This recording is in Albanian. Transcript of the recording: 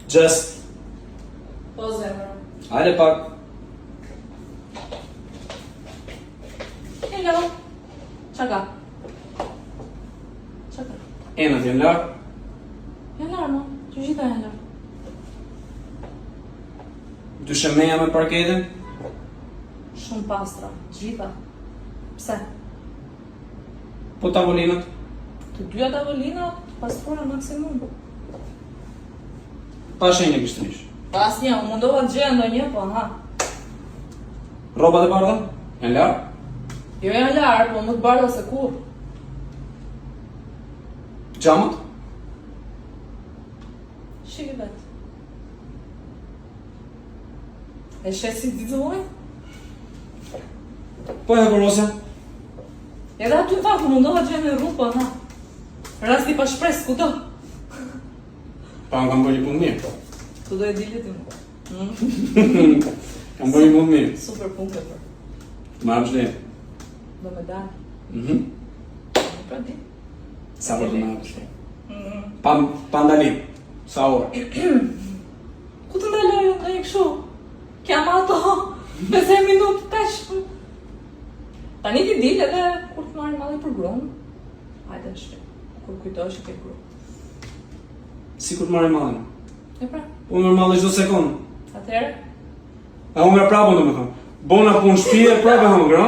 Just. Po zemër. Hajde pak. Hello. Çaka. Çaka. Enat janë larë. Janë larë, mo. Që gjitha janë larë. Dyshe meja me parketin. Shumë pastra. Gjitha. Pse? Po tavolinat. Të dyja tavolina, pastrora maksimum. Pa shenje kështërish. Pas një, mundova të gjeja ndonjë, po ha. Rrobat e bardha? Janë larë? Jo janë larë, po më të bardha se kur. Xhamat? Shikë vetë. E shes si ditëlloj? Po e korose? Edhe aty në fakt, mundova të gjeja në rrugë, po ha. Rasti pa shpresë, ku do? Pa më kam bërë një punë mirë. Tu do e dilit ti mu. Kam bërë një punë mirë. Super punë ke për. Ma vështirë. Do me dalë. Mhm. Pra di. Sa për të ma vështirë. Pa ndalim. Sa orë? Ku të ndaloj në një këshu? Kjam ato 5 minutë pesh. Tani ti dil edhe kur të marrë malli për gronë. Hajde shpe. Kur kujtoj që ke gronë. Si kur të marrë mallin? E pra, Unë normal çdo sekondë. atëherë, A unë prapë do më thonë. Bona punë shtëpi e prapë hëngër, ha?